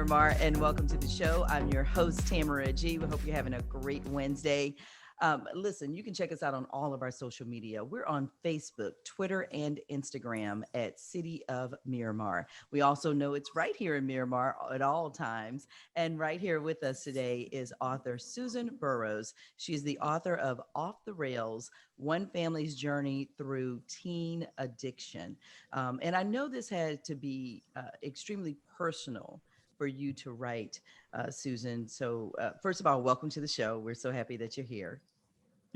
Miramar, and welcome to the show. I'm your host, Tamara G. We hope you're having a great Wednesday. Listen, you can check us out on all of our social media. We're on Facebook, Twitter, and Instagram at City of Miramar. We also know it's right here in Miramar at all times. And right here with us today is author Susan Burrows. She is the author of Off the Rails, One Family's Journey Through Teen Addiction. And I know this had to be extremely personal for you to write, Susan. So, first of all, welcome to the show. We're so happy that you're here.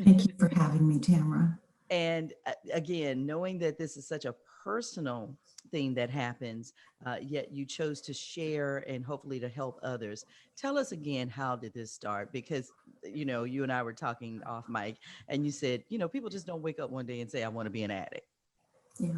Thank you for having me, Tamara. And again, knowing that this is such a personal thing that happens, yet you chose to share and hopefully to help others. Tell us again, how did this start? Because, you and I were talking off mic, and you said, people just don't wake up one day and say, I want to be an addict. Yeah.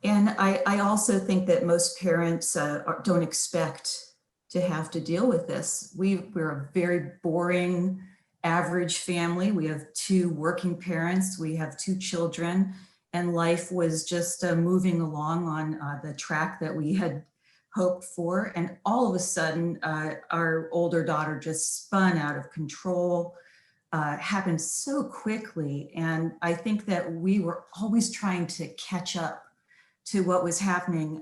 And I also think that most parents don't expect to have to deal with this. We're a very boring, average family. We have two working parents, we have two children, and life was just moving along on the track that we had hoped for. And all of a sudden, our older daughter just spun out of control. Happened so quickly. And I think that we were always trying to catch up to what was happening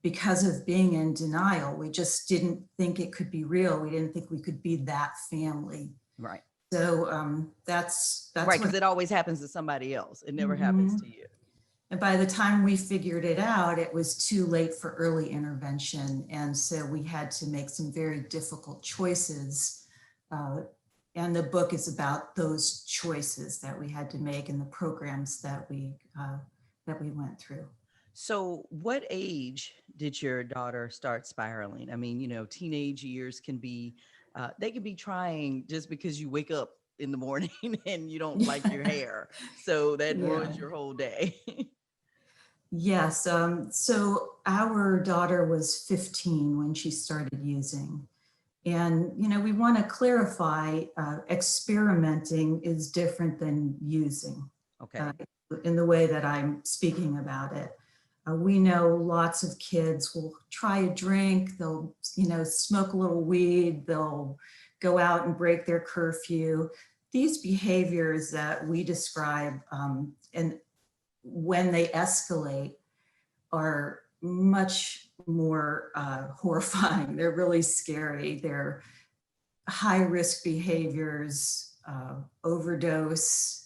because of being in denial. We just didn't think it could be real. We didn't think we could be that family. Right. So that's Right. what. Because it always happens to somebody else. It never happens Mhm. to you. And by the time we figured it out, it was too late for early intervention. And so we had to make some very difficult choices. Uh, and the book is about those choices that we had to make and the programs that we went through. So, what age did your daughter start spiraling? I mean, teenage years can be, they can be trying just because you wake up in the morning and you don't like your hair. So that Yeah. ruins your whole day. Yes. So our daughter was 15 when she started using. And, we want to clarify experimenting is different than using uh, Okay. in the way that I'm speaking about it. We know lots of kids will try a drink, they'll, smoke a little weed, they'll go out and break their curfew. These behaviors that we describe, and when they escalate, are much more horrifying. They're really scary. They're high risk behaviors, overdose.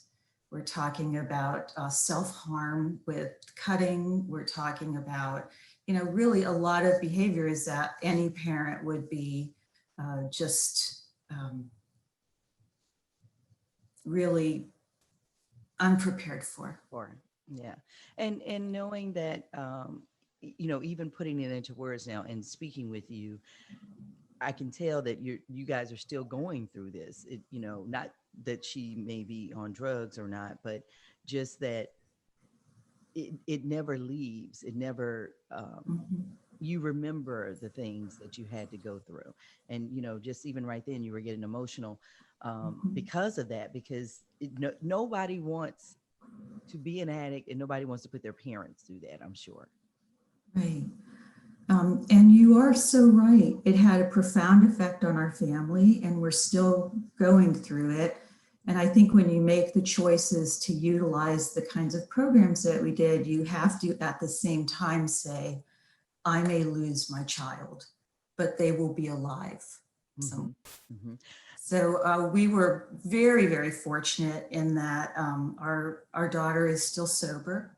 We're talking about self harm with cutting. We're talking about, really a lot of behaviors that any parent would be just really unprepared for. Or yeah. And knowing that, even putting it into words now and speaking with you, I can tell that you guys are still going through this. Not that she may be on drugs or not, but just that it never leaves. It never, Mhm. you remember the things that you had to go through. And, just even right then, you were getting emotional Mhm. because of that, because nobody wants to be an addict and nobody wants to put their parents through that, I'm sure. Right. And you are so right. It had a profound effect on our family, and we're still going through it. And I think when you make the choices to utilize the kinds of programs that we did, you have to at the same time say, I may lose my child, but they will be alive. So, Hmm. Hmm. we were very, very fortunate in that our daughter is still sober,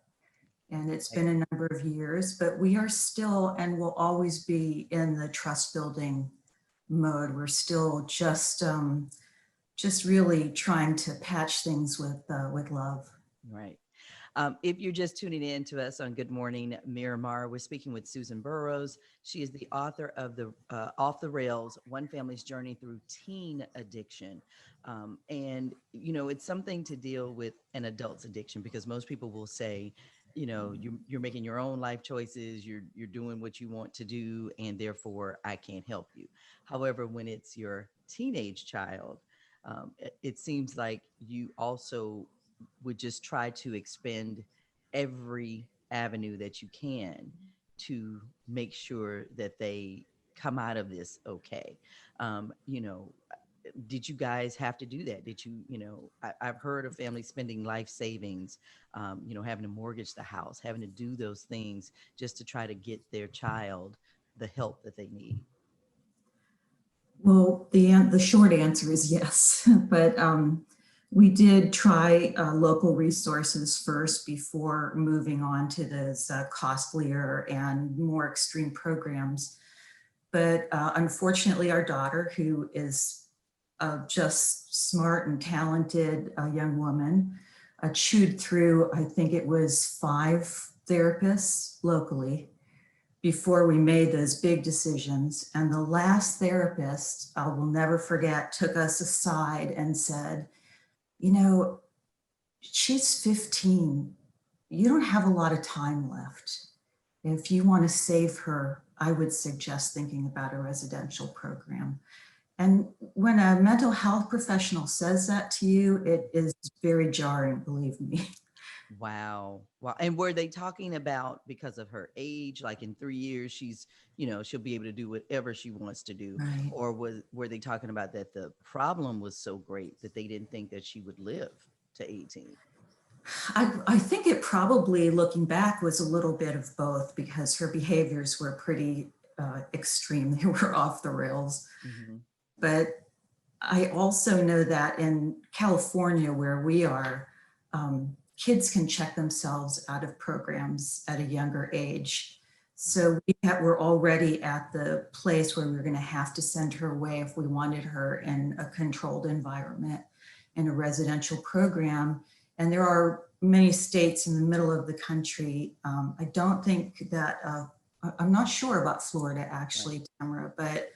and it's been a number of years, but we are still and will always be in the trust building mode. We're still just really trying to patch things with love. Right. If you're just tuning in to us on Good Morning Miramar, we're speaking with Susan Burrows. She is the author of the Off the Rails: One Family's Journey Through Teen Addiction. And it's something to deal with an adult's addiction, because most people will say, you're making your own life choices, you're doing what you want to do, and therefore I can't help you. However, when it's your teenage child, it seems like you also would just try to expend every avenue that you can to make sure that they come out of this okay. You know, did you guys have to do that? Did you, you know, I've heard of families spending life savings, you know, having to mortgage the house, having to do those things just to try to get their child the help that they need. Well, the short answer is yes, but we did try local resources first before moving on to those costlier and more extreme programs. But unfortunately, our daughter, who is just smart and talented young woman, chewed through, I think it was 5 therapists locally before we made those big decisions. And the last therapist, I will never forget, took us aside and said, you know, she's 15. You don't have a lot of time left. If you want to save her, I would suggest thinking about a residential program. And when a mental health professional says that to you, it is very jarring, believe me. Wow. Wow. And were they talking about because of her age, like in 3 years, she's, you know, she'll be able to do whatever she wants to do? Right. Or were they talking about that the problem was so great that they didn't think that she would live to 18? I think it probably, looking back, was a little bit of both because her behaviors were pretty extreme. They were off the rails. Hmm. But I also know that in California, where we are, kids can check themselves out of programs at a younger age. So we're already at the place where we're going to have to send her away if we wanted her in a controlled environment in a residential program. And there are many states in the middle of the country. I don't think that, I'm not sure about Florida Right. actually, Tamara, but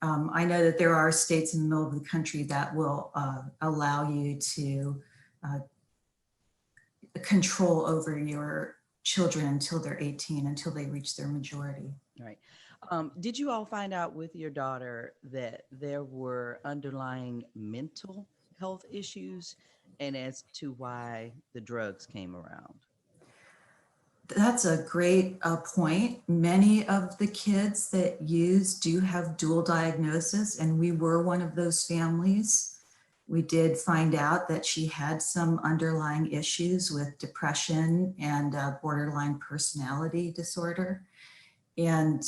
I know that there are states in the middle of the country that will allow you to uh, control over your children until they're 18, until they reach their majority. Right. Did you all find out with your daughter that there were underlying mental health issues and as to why the drugs came around? That's a great point. Many of the kids that use do have dual diagnosis, and we were one of those families. We did find out that she had some underlying issues with depression and borderline personality disorder. And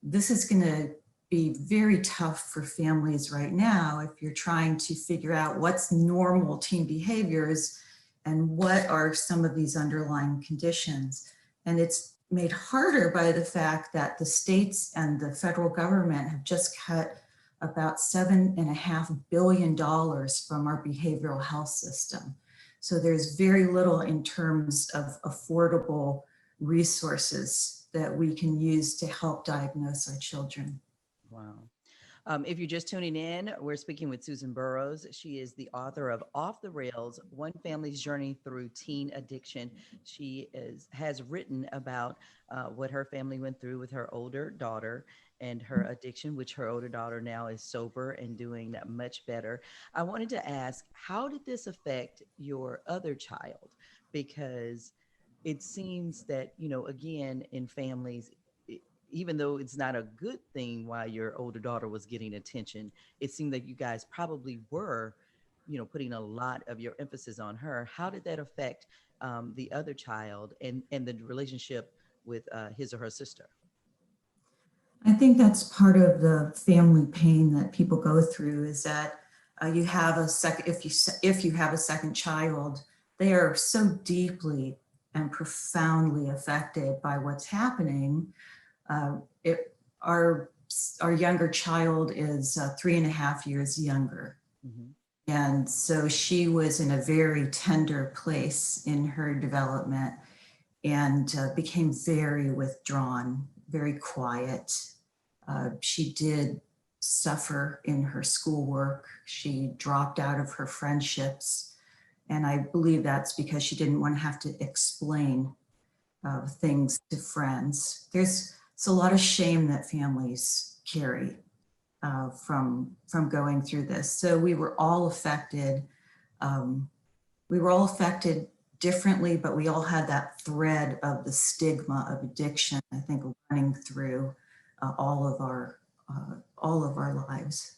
this is going to be very tough for families right now if you're trying to figure out what's normal teen behaviors and what are some of these underlying conditions. And it's made harder by the fact that the states and the federal government have just cut about $7.5 billion from our behavioral health system. So there's very little in terms of affordable resources that we can use to help diagnose our children. Wow. If you're just tuning in, we're speaking with Susan Burrows. She is the author of Off the Rails: One Family's Journey Through Teen Addiction. Has written about what her family went through with her older daughter and her addiction, which her older daughter now is sober and doing much better. I wanted to ask, how did this affect your other child? Because it seems that, you know, again, in families, even though it's not a good thing why your older daughter was getting attention, it seemed that you guys probably were, you know, putting a lot of your emphasis on her. How did that affect the other child and the relationship with his or her sister? I think that's part of the family pain that people go through is that you have a second, if you have a second child, they are so deeply and profoundly affected by what's happening. It our younger child is 3.5 years younger. Hmm. And so she was in a very tender place in her development and became very withdrawn, very quiet. She did suffer in her schoolwork. She dropped out of her friendships. And I believe that's because she didn't want to have to explain things to friends. There's a lot of shame that families carry from going through this. So we were all affected. Um, we were all affected differently, but we all had that thread of the stigma of addiction, I think, running through all of our lives.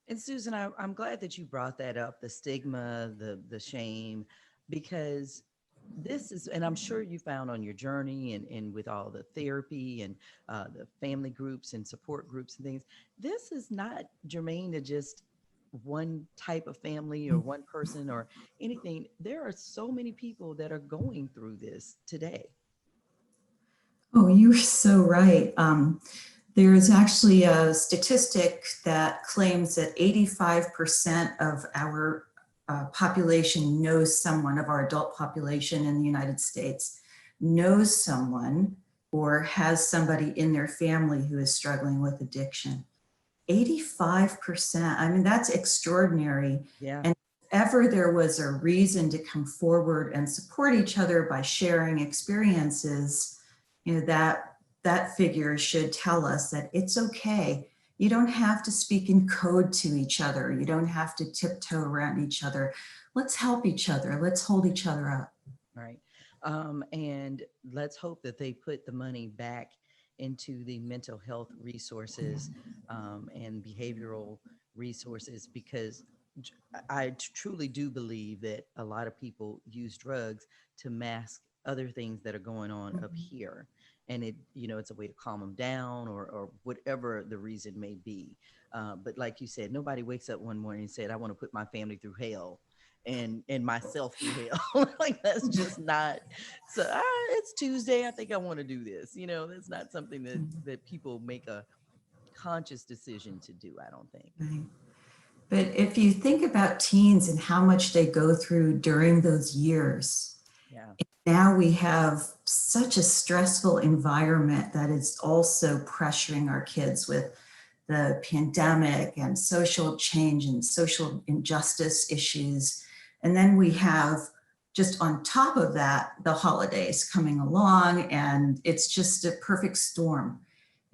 And Susan, I'm glad that you brought that up, the stigma, the shame, because this is, and I'm sure you found on your journey and with all the therapy and the family groups and support groups and things, this is not germane to just one type of family or one person or anything. There are so many people that are going through this today. Oh, you're so right. There is actually a statistic that claims that 85% of our population knows someone, of our adult population in the United States, knows someone or has somebody in their family who is struggling with addiction. 85%. I mean, that's extraordinary. Yeah. And if ever there was a reason to come forward and support each other by sharing experiences, that figure should tell us that it's okay. You don't have to speak in code to each other. You don't have to tiptoe around each other. Let's help each other. Let's hold each other up. Right. And let's hope that they put the money back into the mental health resources and behavioral resources because truly do believe that a lot of people use drugs to mask other things that are going on up here. And it's a way to calm them down or whatever the reason may be. But like you said, nobody wakes up one morning and said, I want to put my family through hell and myself through hell. Like that's just not so it's Tuesday. I think I want to do this. That's not something that people make a conscious decision to do, I don't think. Right. But if you think about teens and how much they go through during those years, Yeah. now we have such a stressful environment that is also pressuring our kids with the pandemic and social change and social injustice issues. And then we have just on top of that, the holidays coming along, and it's just a perfect storm.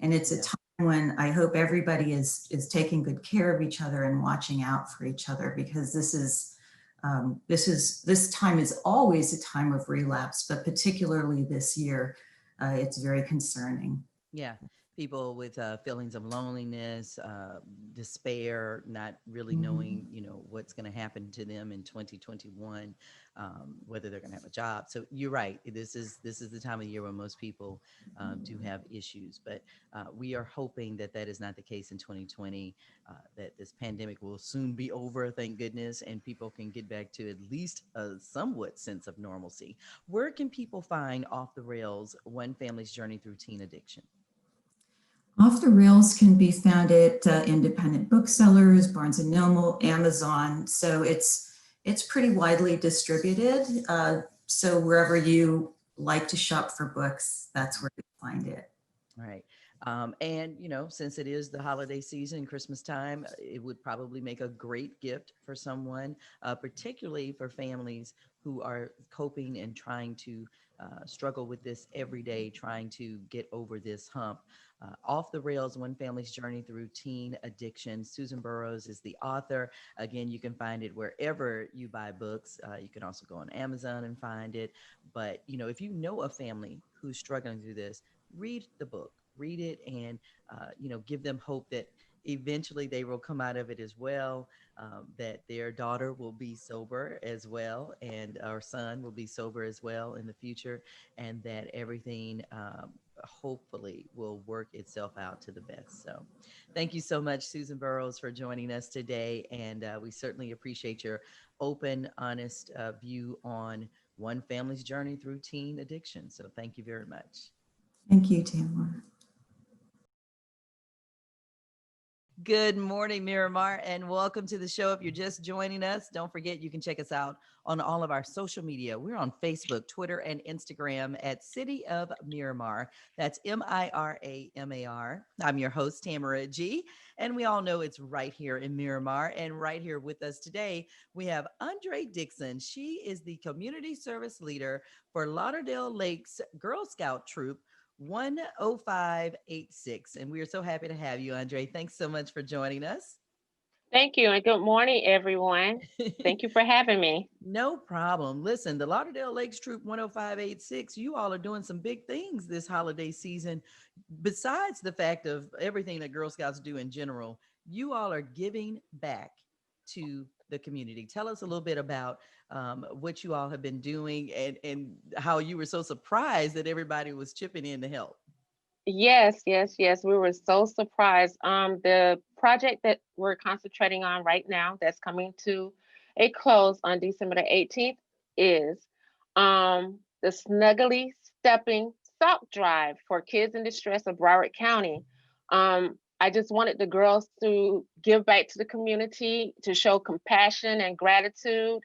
And it's a Yeah. time when I hope everybody is taking good care of each other and watching out for each other, because this time is always a time of relapse, but particularly this year, it's very concerning. Yeah. People with feelings of loneliness, despair, not really knowing, what's going to happen to them in 2021, whether they're going to have a job. So you're right. This is the time of year when most people do have issues. But we are hoping that that is not the case in 2020. That this pandemic will soon be over, thank goodness, and people can get back to at least a somewhat sense of normalcy. Where can people find Off the Rails: One Family's Journey Through Teen Addiction? Off the Rails can be found at independent booksellers, Barnes and Noble, Amazon. So it's pretty widely distributed. So wherever you like to shop for books, that's where you find it. Right. And, since it is the holiday season, Christmas time, it would probably make a great gift for someone, particularly for families who are coping and trying to struggle with this every day, trying to get over this hump. Off the Rails: One Family's Journey Through Teen Addiction. Susan Burrows is the author. Again, you can find it wherever you buy books. You can also go on Amazon and find it. But, if you know a family who's struggling through this, read the book, read it, and give them hope that eventually they will come out of it as well. That their daughter will be sober as well, and our son will be sober as well in the future, and that everything hopefully will work itself out to the best. So, thank you so much, Susan Burrows, for joining us today, and we certainly appreciate your open, honest view on one family's journey through teen addiction. So, thank you very much. Thank you, Tamara. Good morning, Miramar, and welcome to the show. If you're just joining us, don't forget you can check us out on all of our social media. We're on Facebook, Twitter, and Instagram at City of Miramar. That's Miramar. I'm your host, Tamara G, and we all know it's right here in Miramar. And right here with us today, we have Andre Dixon. She is the community service leader for Lauderdale Lakes Girl Scout Troop 10586. And we are so happy to have you, Andre. Thanks so much for joining us. Thank you, and good morning, everyone. Thank you for having me. No problem. Listen, the Lauderdale Lakes Troop 10586, you all are doing some big things this holiday season. Besides the fact of everything that Girl Scouts do in general, you all are giving back to the community. Tell us a little bit about what you all have been doing and how you were so surprised that everybody was chipping in to help. Yes, yes, yes. We were so surprised. The project that we're concentrating on right now, that's coming to a close on December the 18th, is the Snuggly Stepping Sock Drive for kids in distress of Broward County. I just wanted the girls to give back to the community, to show compassion and gratitude.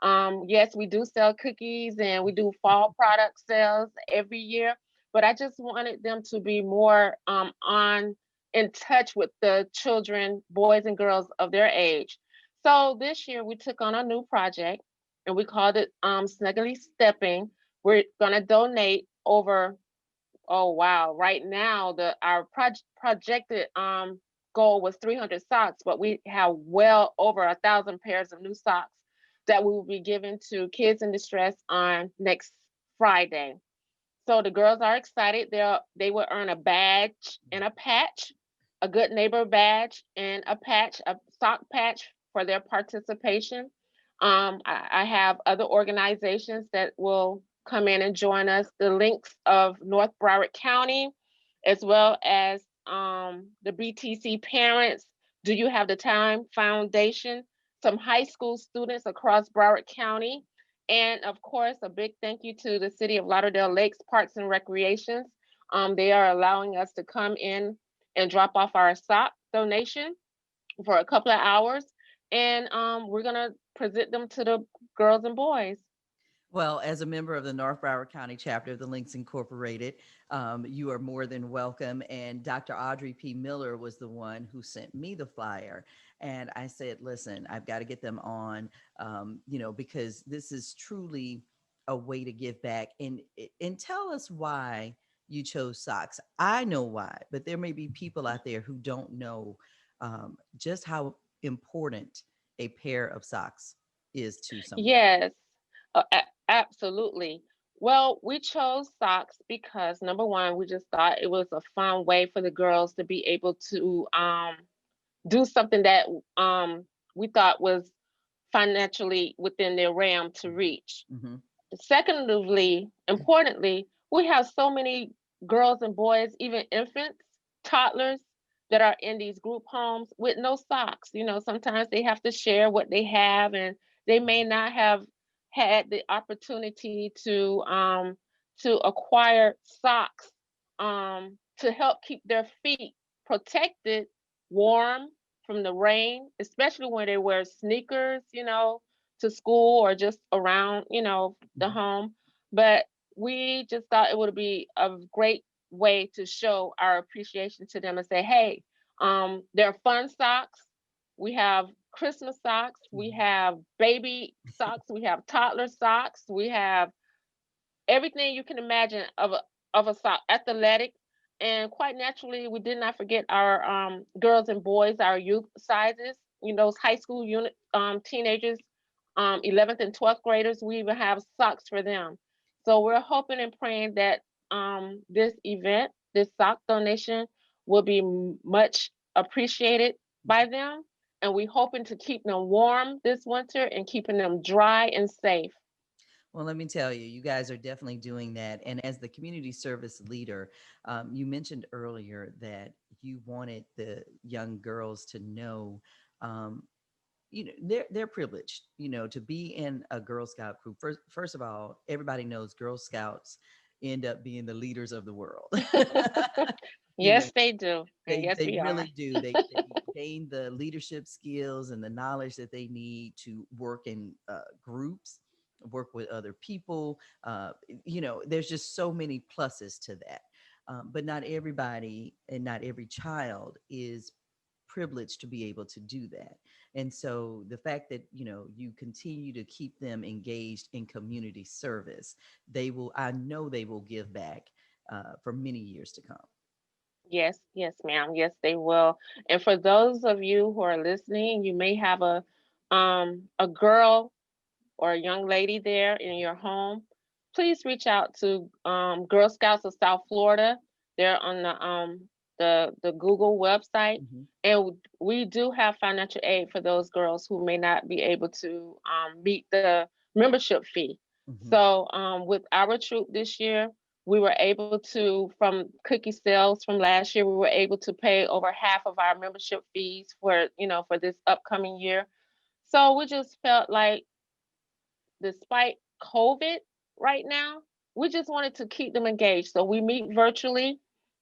Yes, we do sell cookies and we do fall product sales every year, but I just wanted them to be more on in touch with the children, boys and girls of their age. So this year we took on a new project and we called it Snuggly Stepping. We're gonna donate over, oh wow, right now the our projected goal was 300 socks, but we have well over 1,000 pairs of new socks that we will be giving to kids in distress on next Friday. So the girls are excited. They will earn a badge and a patch, a good neighbor badge and a patch, a sock patch for their participation. I have other organizations that will come in and join us. The links of North Broward County, as well as the BTC Parents. Do you have the time? Foundation. Some high school students across Broward County, and of course, a big thank you to the City of Lauderdale Lakes Parks and Recreations. They are allowing us to come in and drop off our sock donation for a couple of hours, and we're gonna present them to the girls and boys. Well, as a member of the North Broward County chapter of the Links Incorporated, you are more than welcome. And Dr. Audrey P. Miller was the one who sent me the flyer. And I said, listen, I've got to get them on, because this is truly a way to give back. And tell us why you chose socks. I know why, but there may be people out there who don't know just how important a pair of socks is to someone. Yes, absolutely. Well, we chose socks because number one, we just thought it was a fun way for the girls to be able to do something that we thought was financially within their realm to reach. Mm-hmm. Secondly, importantly, we have so many girls and boys, even infants, toddlers, that are in these group homes with no socks. You know, sometimes they have to share what they have, and they may not have had the opportunity to acquire socks to help keep their feet protected, warm from the rain, especially when they wear sneakers, to school or just around, the home. But we just thought it would be a great way to show our appreciation to them and say, hey, they're fun socks. We have Christmas socks. We Mhm. have baby socks. We have toddler socks. We have everything you can imagine of a sock, athletic, and quite naturally, we did not forget our girls and boys, our youth sizes. Those high school unit teenagers, 11th and 12th graders. We even have socks for them. So we're hoping and praying that this event, this sock donation, will be much appreciated by them, and we hoping to keep them warm this winter and keeping them dry and safe. Well, let me tell you, you guys are definitely doing that. And as the community service leader, you mentioned earlier that you wanted the young girls to know, um, they're privileged, to be in a Girl Scout group. First of all, everybody knows Girl Scouts end up being the leaders of the world. you know, Yes, they do. And They yes, they we are. really do. They gain the leadership skills and the knowledge that they need to work in groups, work with other people. There's just so many pluses to that. But not everybody and not every child is privileged to be able to do that. And so the fact that you continue to keep them engaged in community service, I know they will give back for many years to come. Yes, yes, ma'am. Yes, they will. And for those of you who are listening, you may have a girl or a young lady there in your home. Please reach out to Girl Scouts of South Florida. They're on the Google website, Hmm. and we do have financial aid for those girls who may not be able to meet the membership fee. Hmm. So with our troop this year, we were able to, from cookie sales from last year, we were able to pay over half of our membership fees for, for this upcoming year. So we just felt like, despite COVID right now, we just wanted to keep them engaged. So we meet virtually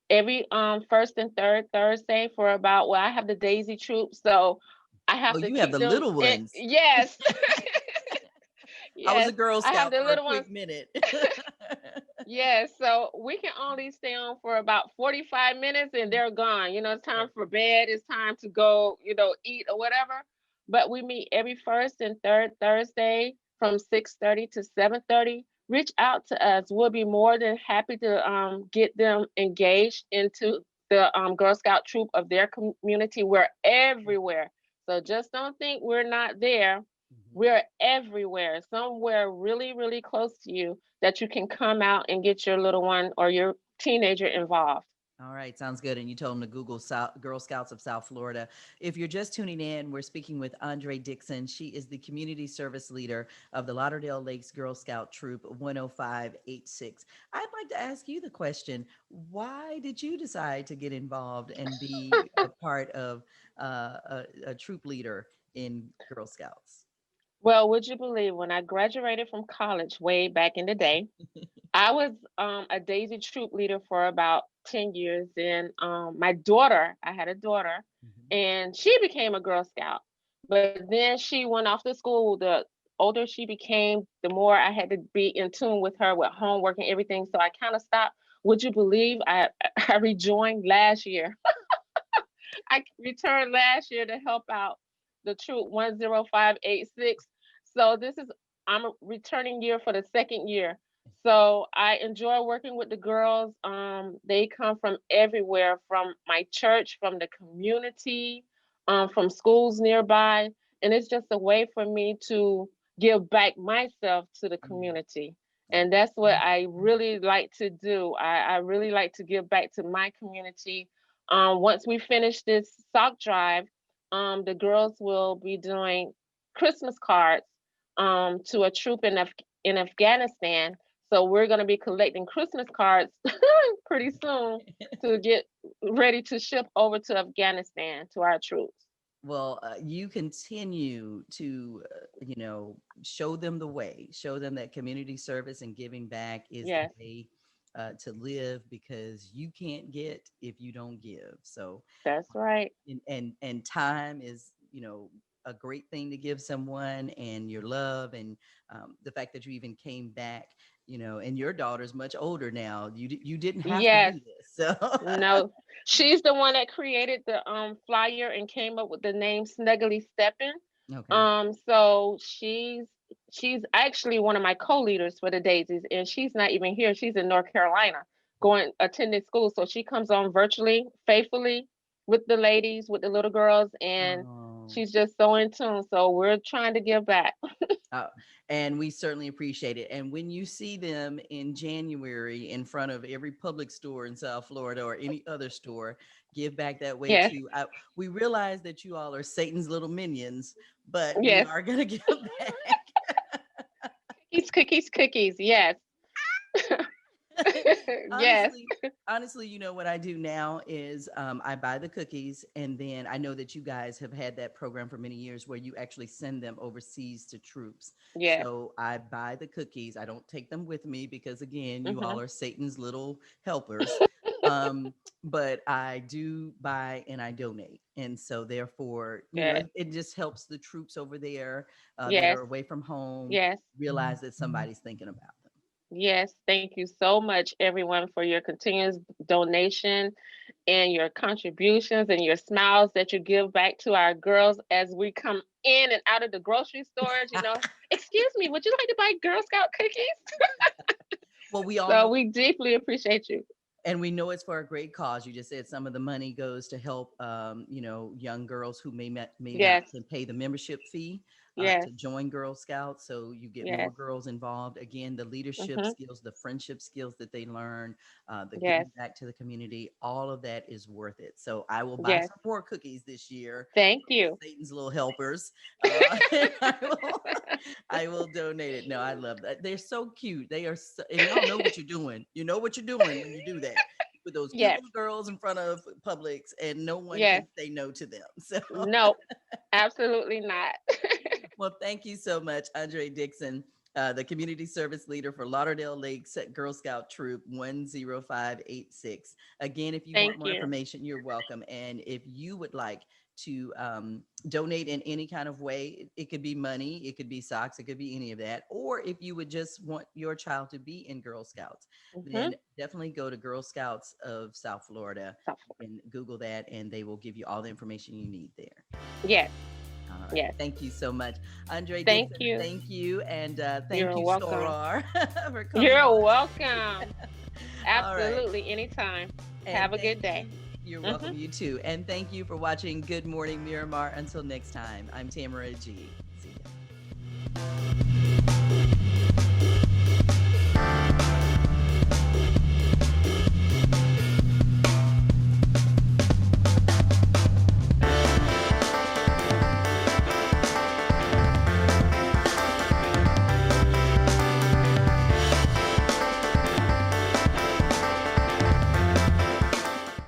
every first and third Thursday for about, well, I have the Daisy troop, so I Oh, have to you have keep the them little in, ones. yes. I was a Yes, Girl I have Scout the for a little ones. quick minute. Yes, so we can only stay on for about 45 minutes and they're gone. It's time for bed, it's time to go, eat or whatever. But we meet every first and third Thursday from 6:30 to 7:30. Reach out to us. We'll be more than happy to get them engaged into the Girl Scout troop of their community. We're everywhere. So just don't think we're not there. Mhm. We're everywhere, somewhere really, really close to you that you can come out and get your little one or your teenager involved. All right, sounds good. And you told them to Google Girl Scouts of South Florida. If you're just tuning in, we're speaking with Andre Dixon. She is the community service leader of the Lauderdale Lakes Girl Scout Troop 10586. I'd like to ask you the question: why did you decide to get involved and be a part of a troop leader in Girl Scouts? Well, would you believe when I graduated from college way back in the day, I was a Daisy troop leader for about 10 years. And my daughter, I had a daughter, Mhm. and she became a Girl Scout. But then she went off to school. The older she became, the more I had to be in tune with her with homework and everything. So I kind of stopped. Would you believe I rejoined last year? I returned last year to help out the troop 10586. So this is, I'm a returning year for the second year. So I enjoy working with the girls. They come from everywhere, from my church, from the community, from schools nearby, and it's just a way for me to give back myself to the Mhm. community. Oh, And that's what I really like to do. I really like to give back to my community. Once we finish this sock drive, the girls will be doing Christmas cards to a troop in Afghanistan. So we're going to be collecting Christmas cards pretty soon to get ready to ship over to Afghanistan to our troops. well, you continue to, show them the way, show them that community service and giving back is the Yes, way to live, because you can't get if you don't give. So, that's right. and time is, a great thing to give someone, and your love, and the fact that you even came back, and your daughter's much older now. You didn't have to Yes. do this. So, No, she's the one that created the flyer and came up with the name Snuggly Steppin'. okay. So she's actually one of my co-leaders for the Daisies, and she's not even here. She's in North Carolina, going attending school. So she comes on virtually, faithfully with the ladies, with the little girls, and Oh. she's just so in tune. So we're trying to give back. Uh, and we certainly appreciate it. And when you see them in January in front of every public store in South Florida or any other store, give back that way Yes, too. We realize that you all are Satan's little minions, but we yes. are going to give back. Cookies, cookies, cookies. Yes, yes, honestly honestly, what I do now is, I buy the cookies, and then I know that you guys have had that program for many years where you actually send them overseas to troops. yes. So I buy the cookies. I don't take them with me because, again, you all Hmm. are Satan's little helpers. But I do buy and I donate, and so therefore, Good. it just helps the troops over there that Yes, are away from home yes. realize that somebody's thinking about them. Yes, thank you so much, everyone, for your continuous donation and your contributions and your smiles that you give back to our girls as we come in and out of the grocery stores. Excuse me, would you like to buy Girl Scout cookies? Well, we all So know. we deeply appreciate you. And we know it's for a great cause. You just said some of the money goes to help, young girls who may not Yes, can pay the membership fee yes, to join Girl Scouts. So you get more yes. girls involved. Again, the leadership Mm-hmm. skills, the friendship skills that they learn, the Yes, giving back to the community, all of that is worth it. So I will buy yes. some more cookies this year. Thank you. Satan's little helpers. I will donate it. No, I love that. They're so cute. They are, so, and y'all know what you're doing. You know what you're doing when you do that. You put those cute Yes, little girls in front of Publix, and no one yes. can say no to them. So, No, absolutely not. well, thank you so much, Andre Dixon, the community service leader for Lauderdale Lakes Girl Scout Troop 10586. Again, if you want Thank more you. information, you're welcome. And if you would like to donate in any kind of way, it could be money, it could be socks, it could be any of that. Or if you would just want your child to be in Girl Scouts, Mm-hmm. then definitely go to Girl Scouts of South Florida. Software. You can Google that and they will give you all the information you need there. Yes, All right. yes. Thank you so much. Andre Thank Dixon, you. thank you. And thank You're you, welcome. Storar, for coming You're on. welcome. All right. Absolutely. Anytime. And Have a thank good day. you. You're Mm-hmm. welcome. You too. And thank you for watching Good Morning Miramar. Until next time, I'm Tamara G. See ya.